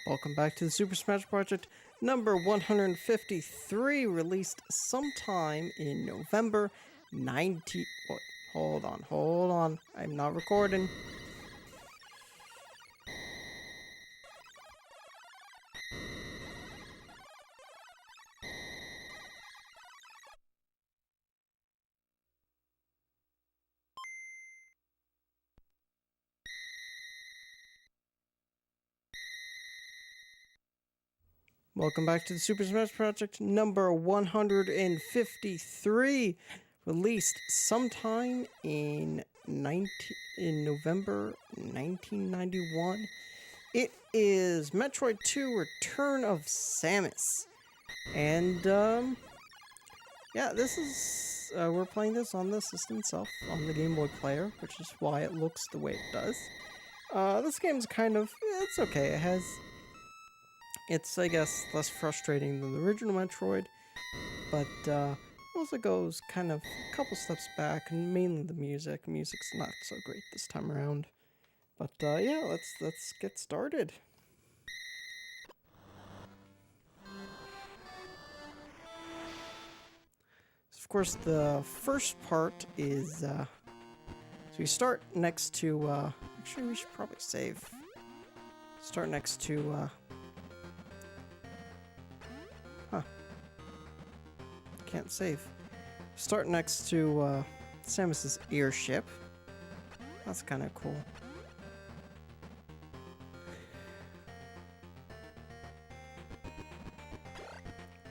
Welcome back to the Super Smash Project number 153, released sometime in November 19... What? Hold on. I'm not recording. Welcome back to the Super Smash Project number 153, released sometime in November 1991. It is Metroid 2 Return of Samus. And, yeah, this is, we're playing this on the system itself, on the Game Boy player, which is why it looks the way it does. This game's kind of, it's okay. It's, I guess, less frustrating than the original Metroid, but also goes kind of a couple steps back, and mainly the music. Music's not so great this time around. But yeah, let's get started. So of course, the first part is so we start next to. Actually, we should probably save. Start next to. Can't save. Start next to Samus's airship. That's kind of cool.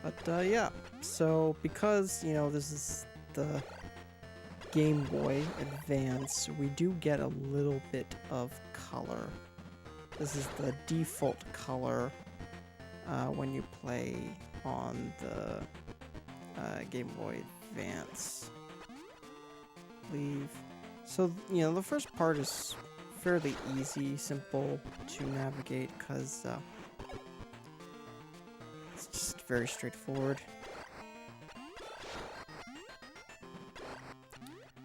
But yeah, so because, you know, this is the Game Boy Advance, we do get a little bit of color. This is the default color when you play on the Game Boy Advance, I believe. So, you know, the first part is fairly easy, simple to navigate, because it's just very straightforward.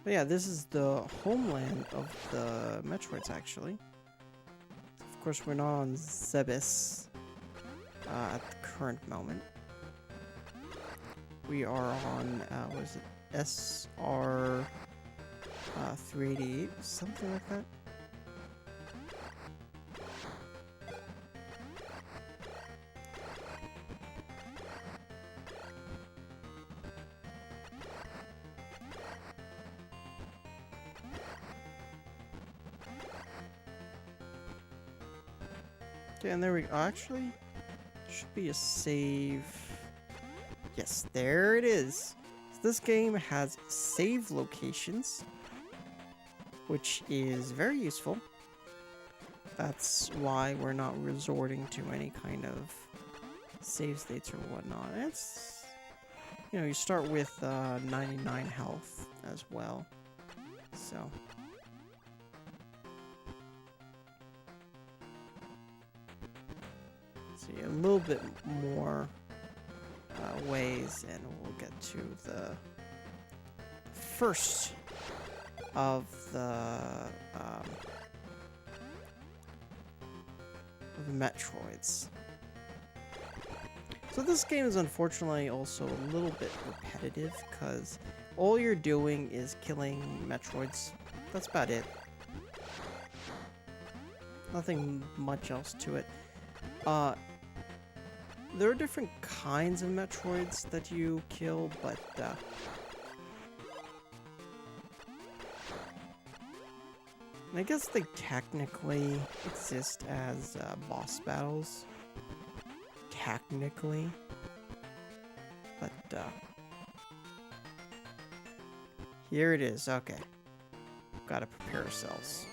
But yeah, this is the homeland of the Metroids, actually. Of course, we're not on Zebes at the current moment. We are on, what is it, SR 388, something like that. Okay, and there we go. Actually, should be a save. Yes, there it is. So this game has save locations, which is very useful. That's why we're not resorting to any kind of save states or whatnot. It's, you know, you start with 99 health as well. So see a little bit more ways, and we'll get to the first of the Metroids. So this game is unfortunately also a little bit repetitive, because all you're doing is killing Metroids. That's about it. Nothing much else to it. There are different kinds of Metroids that you kill, but I guess they technically exist as boss battles. Technically. But here it is. Okay. Gotta prepare ourselves.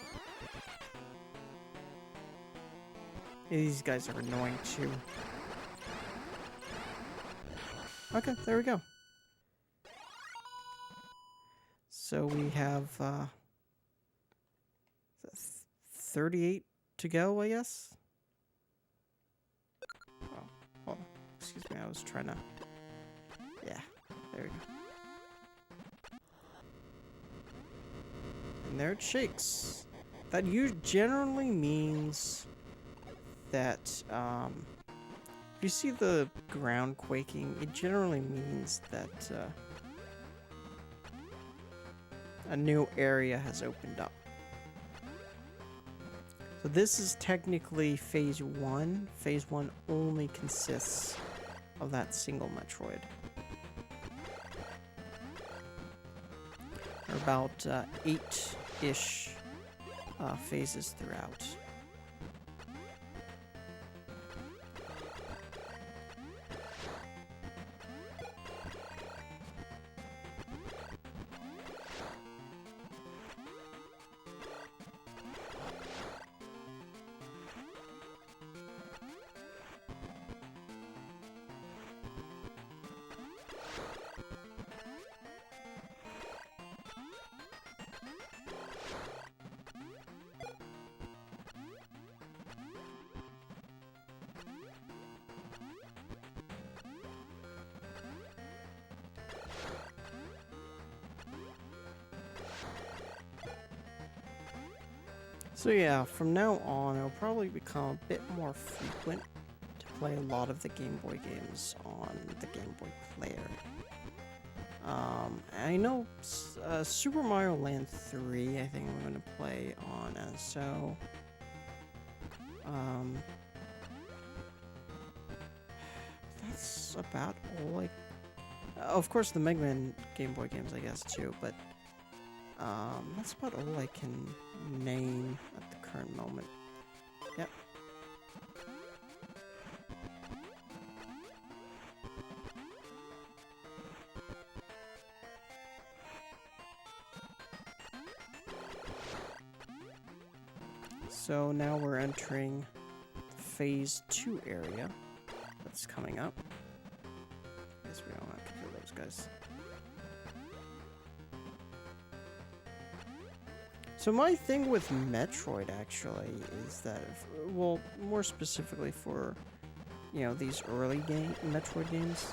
These guys are annoying too. Okay, there we go. So we have 38 to go, I guess. Oh, hold on. Excuse me, I was trying to... Yeah, there we go. And there it shakes. That generally means that if you see the ground quaking, it generally means that a new area has opened up. So this is technically Phase 1. Phase 1 only consists of that single Metroid. There are about 8-ish phases throughout. So yeah, from now on, it'll probably become a bit more frequent to play a lot of the Game Boy games on the Game Boy Player. I know Super Mario Land 3, I think I'm going to play on NSO. That's about all of course, the Mega Man Game Boy games, I guess, too, but that's about all I can name at the current moment. Yep. So now we're entering the Phase 2 area that's coming up. I guess we don't have to kill those guys. So my thing with Metroid, actually, is that, well, more specifically for, you know, these early Metroid games,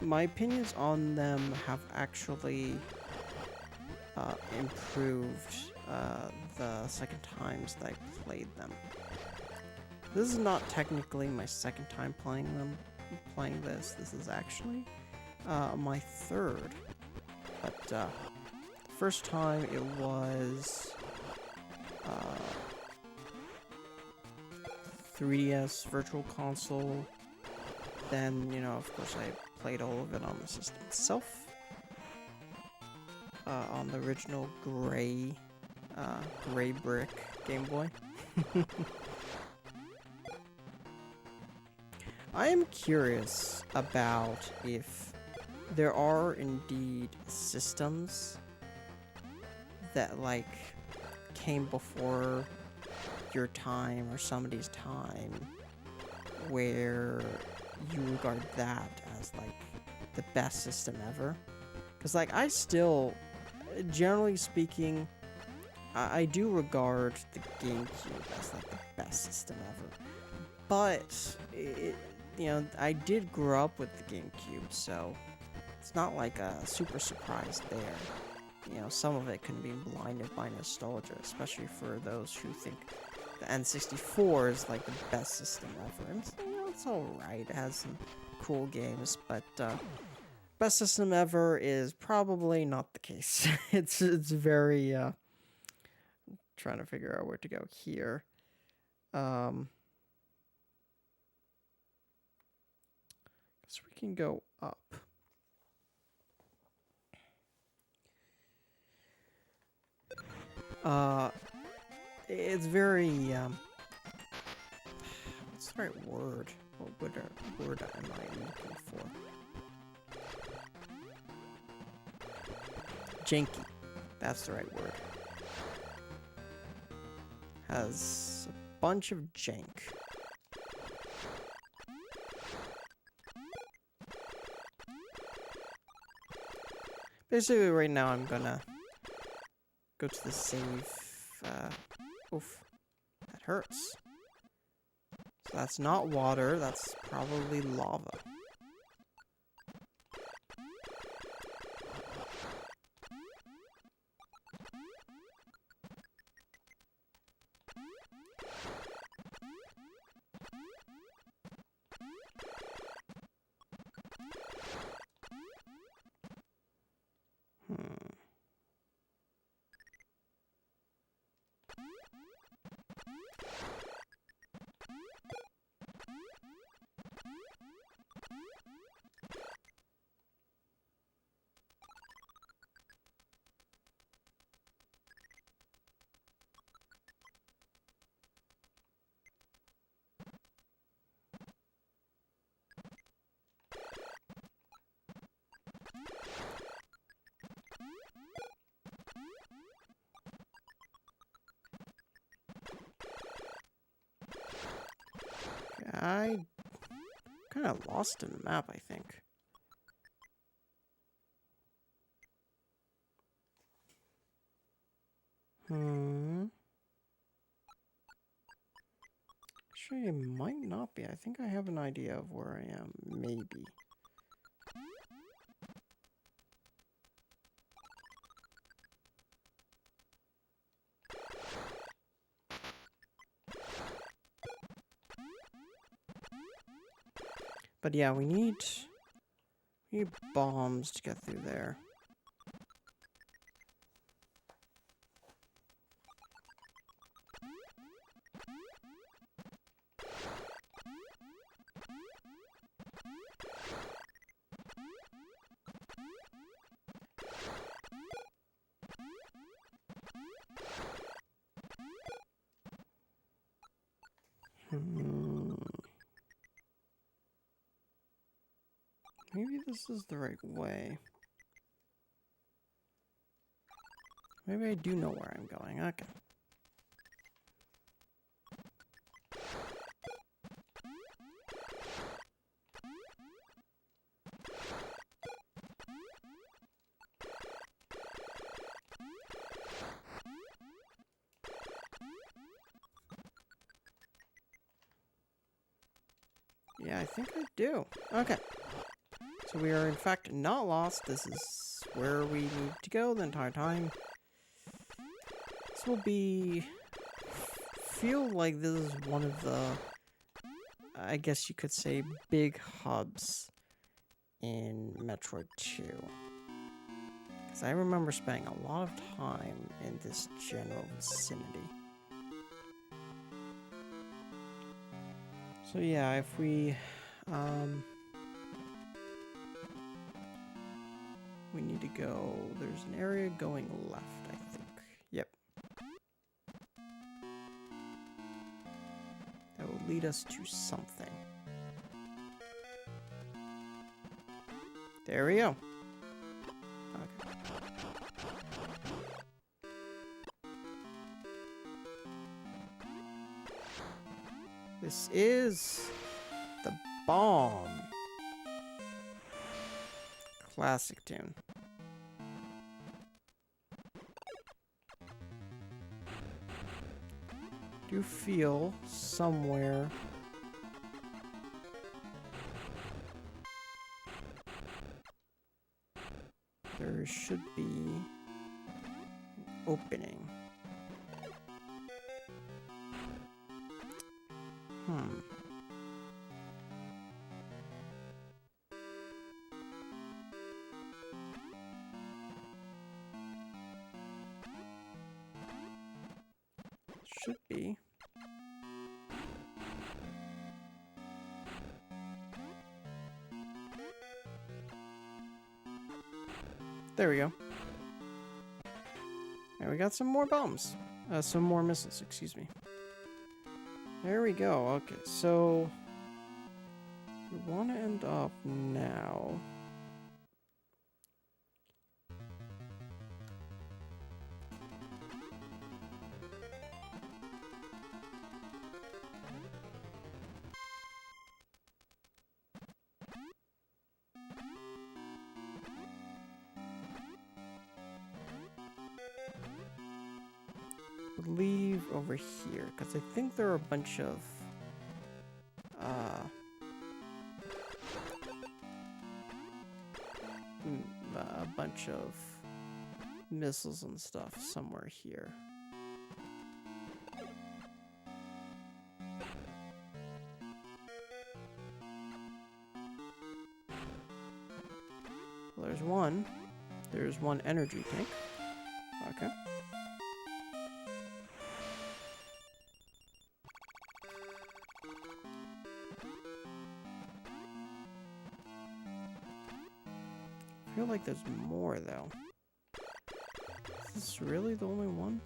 my opinions on them have actually improved the second times that I played them. This is not technically my second time playing this. This is actually my third, but first time it was 3DS Virtual Console. Then, you know, of course, I played all of it on the system itself. On the original gray brick Game Boy. I am curious about if there are indeed systems that, like, came before your time or somebody's time where you regard that as, like, the best system ever. Because, like, I still, generally speaking, I do regard the GameCube as, like, the best system ever. But, you know, I did grow up with the GameCube, so it's not like a super surprise there. You know, some of it can be blinded by nostalgia, especially for those who think the N64 is, like, the best system ever. And, you know, it's alright, it has some cool games, but, best system ever is probably not the case. It's very, trying to figure out where to go here. So we can go up. It's very, what's the right word? What word am I looking for? Janky. That's the right word. Has a bunch of jank. Basically, right now I'm gonna go to the save. Oof. That hurts. So that's not water, that's probably lava. I kind of lost in the map, I think. Actually, it might not be. I think I have an idea of where I am. Maybe. But yeah, we need bombs to get through there. Maybe this is the right way. Maybe I do know where I'm going. Okay. Yeah, I think I do. Okay. So we are in fact not lost. This is where we need to go the entire time. This will be... feel like this is one of the, I guess you could say, big hubs in Metroid 2. Because I remember spending a lot of time in this general vicinity. So yeah, if we need to go, there's an area going left, I think. Yep. That will lead us to something. There we go. Okay. This is the bomb. Classic tune. Do feel somewhere there should be an opening. Should be. There we go. And we got some more bombs. Some more missiles, excuse me. There we go. Okay, so we want to end up now. Leave over here, because I think there are a bunch of missiles and stuff somewhere here. Well, there's one. There's one energy tank. Okay. I feel like there's more, though. Is this really the only one?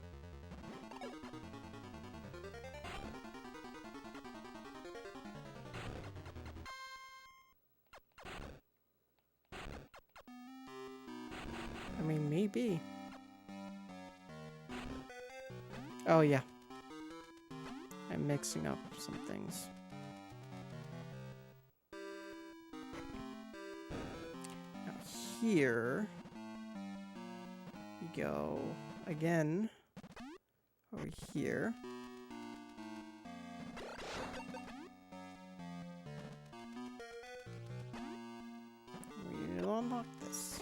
I mean, maybe. Oh, yeah. I'm mixing up some things. here, we go again over here. We'll unlock this.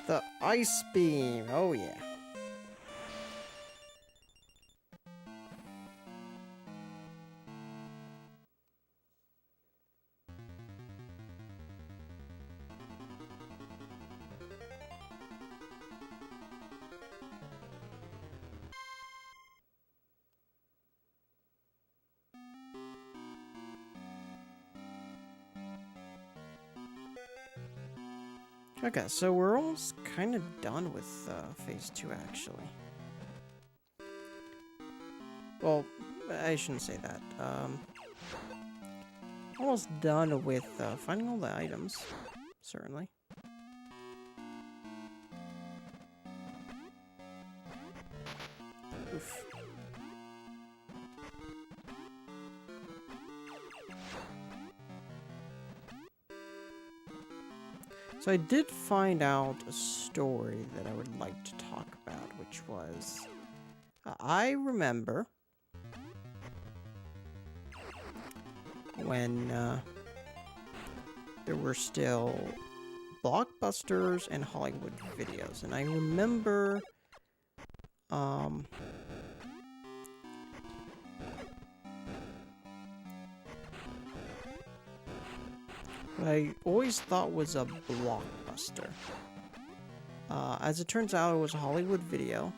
The ice beam. Oh yeah. Okay, so we're almost kind of done with phase 2, actually. Well, I shouldn't say that. Almost done with finding all the items, certainly. Oof. So I did find out a story that I would like to talk about, which was, I remember when there were still Blockbusters and Hollywood Videos, and I remember what I always thought was a Blockbuster. As it turns out, it was a Hollywood Video.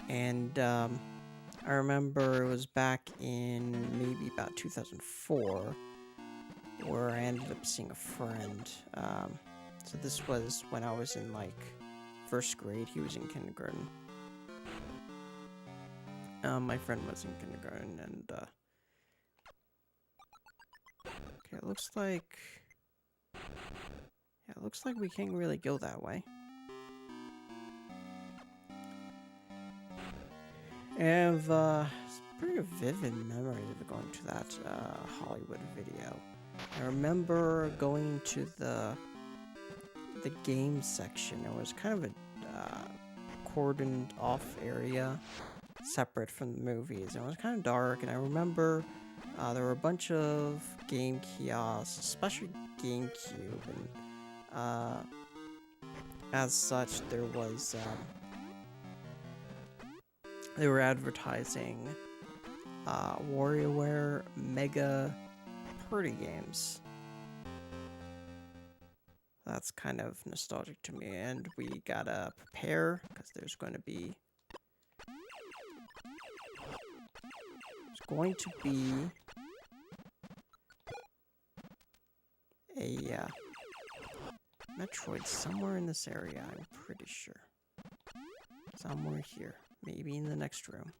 And I remember it was back in maybe about 2004 where I ended up seeing a friend. So this was when I was in like first grade. He was in kindergarten. My friend was in kindergarten, and okay, it looks like we can't really go that way. I have pretty vivid memories of going to that Hollywood Video. I remember going to the game section. It was kind of a cordoned off area, separate from the movies. It was kind of dark, and I remember there were a bunch of game kiosks, especially GameCube, and as such, there was they were advertising WarioWare Mega Party games. That's kind of nostalgic to me, and we gotta prepare because there's going to be a Metroid somewhere in this area, I'm pretty sure. Somewhere here. Maybe in the next room.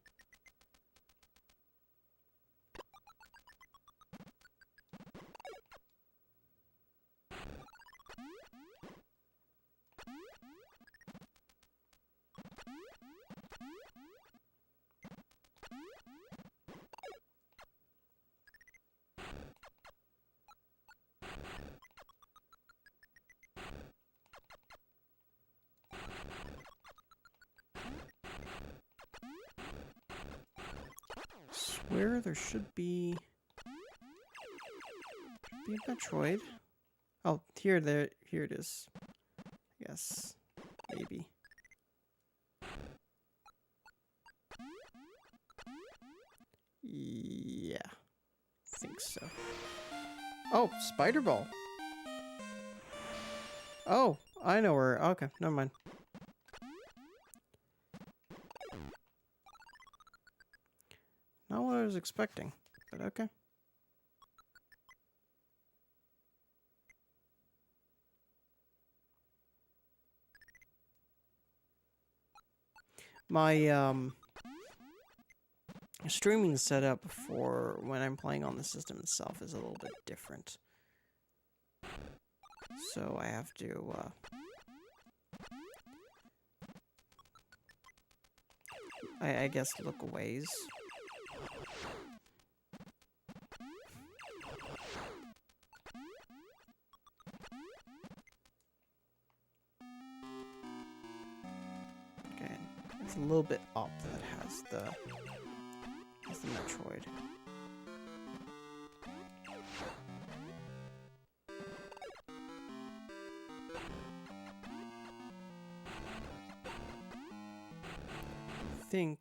Where there should be a Metroid. Oh, here it is. Yes, maybe. Yeah, I think so. Oh, Spider Ball. Oh, I know where. Okay, never mind. Not what I was expecting, but okay. My streaming setup for when I'm playing on the system itself is a little bit different. So I have to I guess look a ways. Okay, it's a little bit up that has the Metroid. I think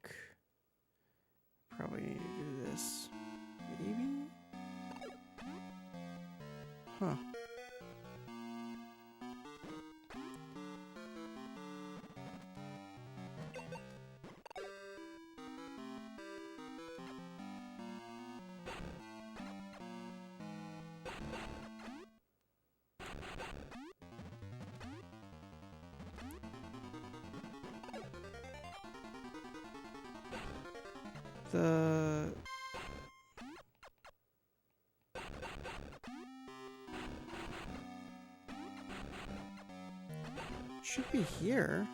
probably need to do this. Maybe? Huh. The should be here.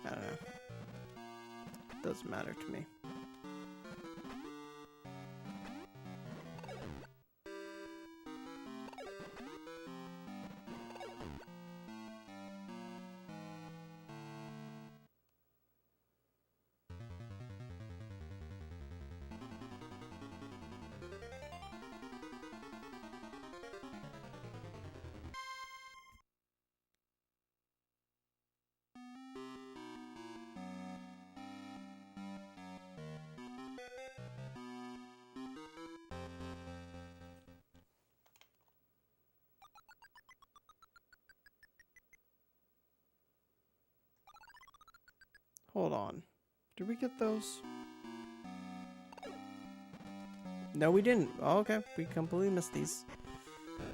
I don't know. Doesn't matter to me. Hold on. Did we get those? No, we didn't. Oh, okay, we completely missed these.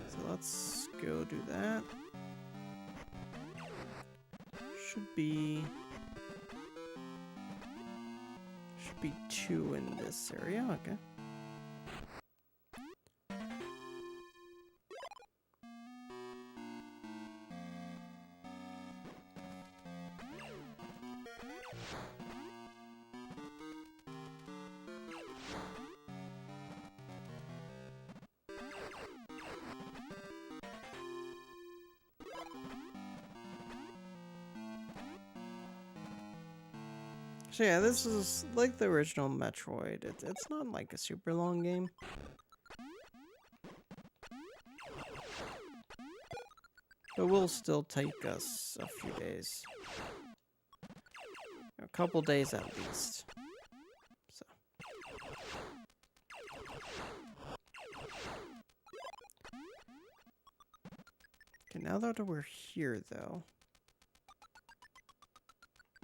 So let's go do that. Should be 2 in this area. Okay. So yeah, this is like the original Metroid. It's not like a super long game. But will still take us a few days. A couple days at least. So. Okay, now that we're here though,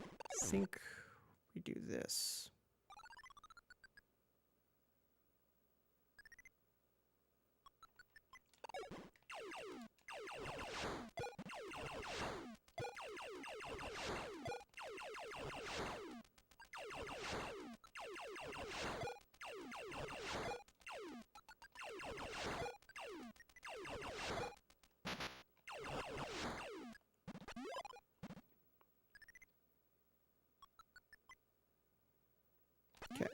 I think we do this. Okay.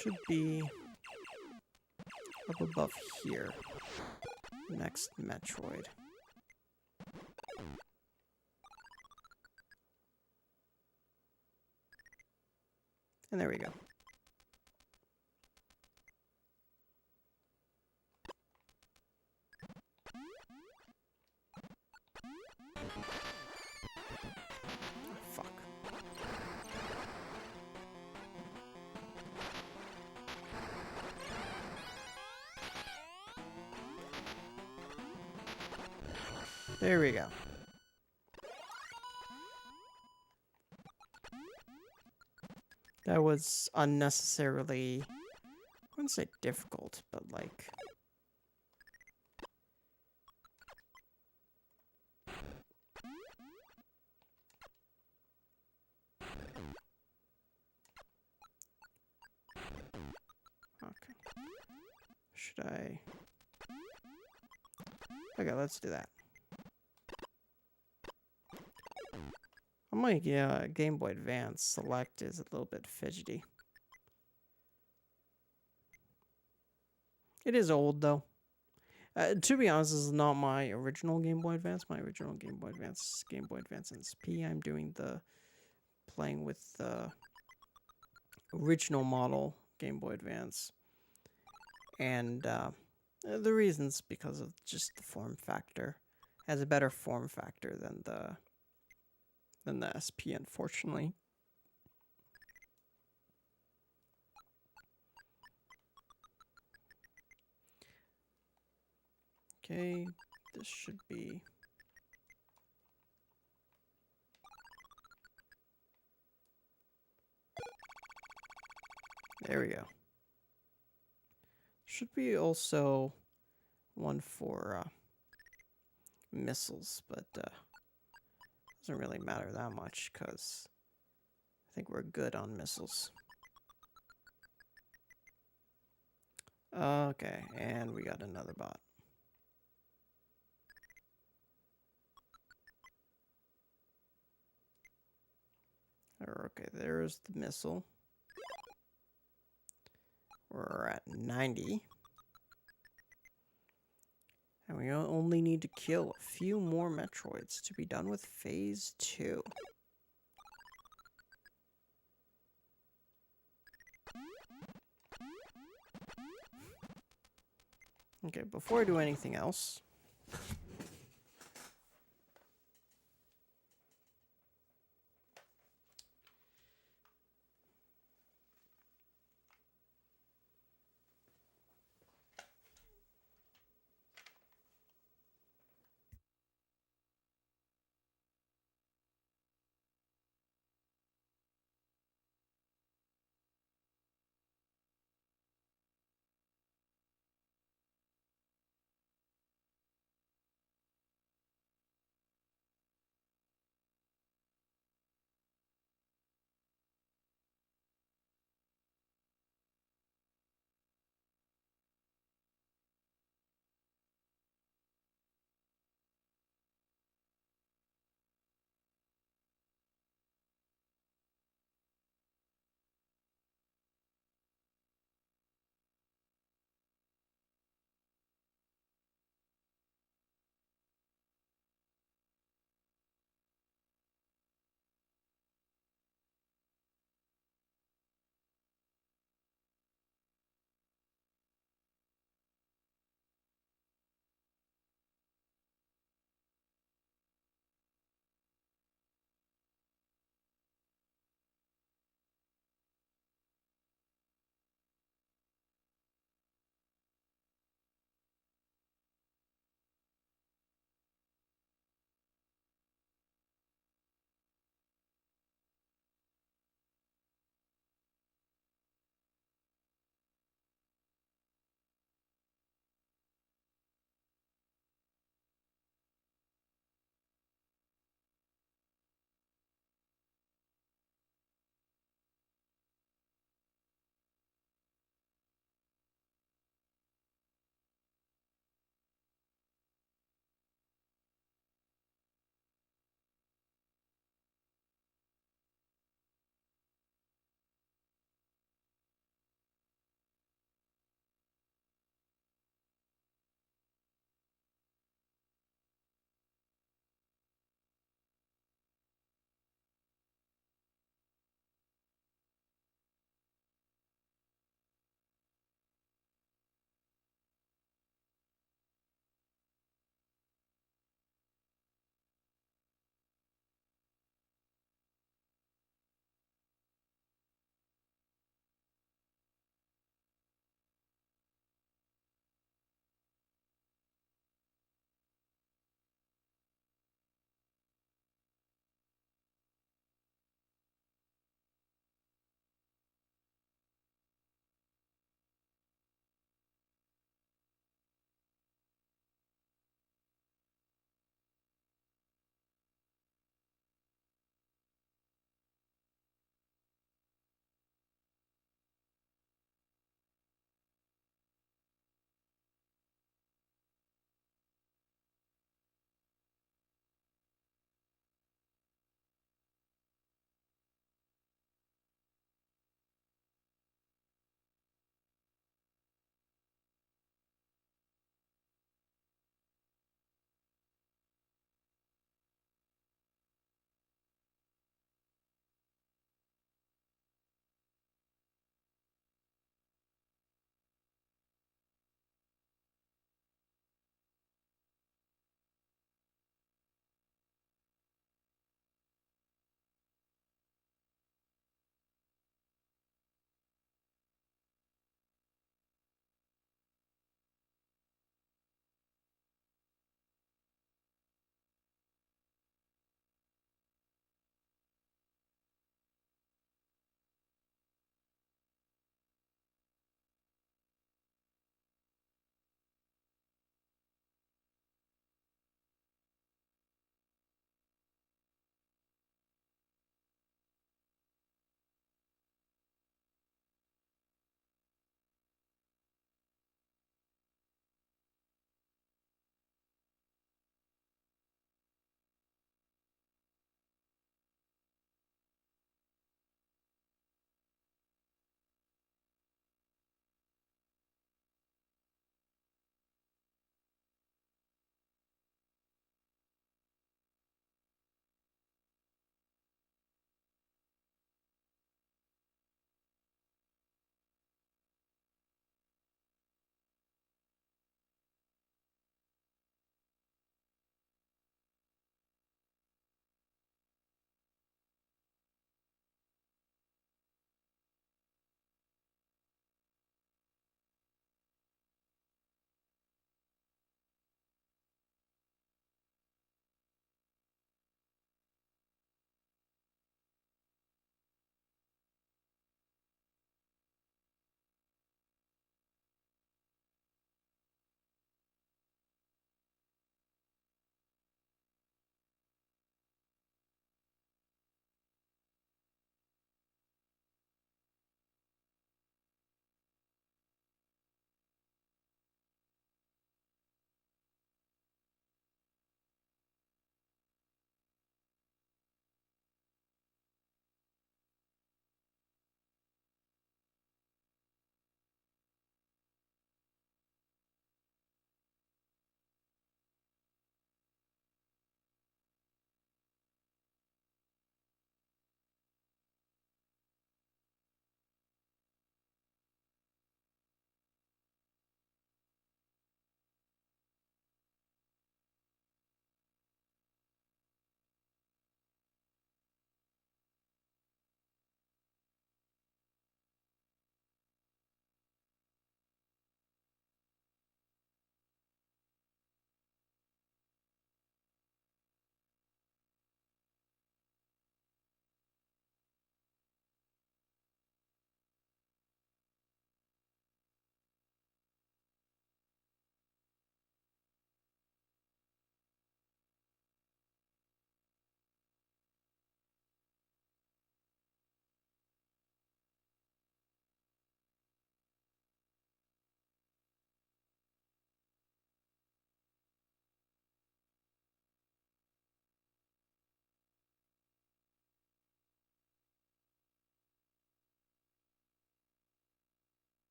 Should be up above here. Next Metroid. And there we go. Fuck. There we go. That was unnecessarily wouldn't say difficult, but like... Okay. Should I... Okay, let's do that. On my Game Boy Advance, select is a little bit fidgety. It is old, though. To be honest, this is not my original Game Boy Advance. My original Game Boy Advance is Game Boy Advance SP. I'm doing the... playing with the original model Game Boy Advance. And the reason's because of just the form factor. It has a better form factor than the SP, unfortunately. Okay, this should be... There we go. Should be also one for missiles, but doesn't really matter that much because I think we're good on missiles. Okay, and we got another bot. Okay, there's the missile. We're at 90. And we only need to kill a few more Metroids to be done with Phase 2. Okay, before I do anything else,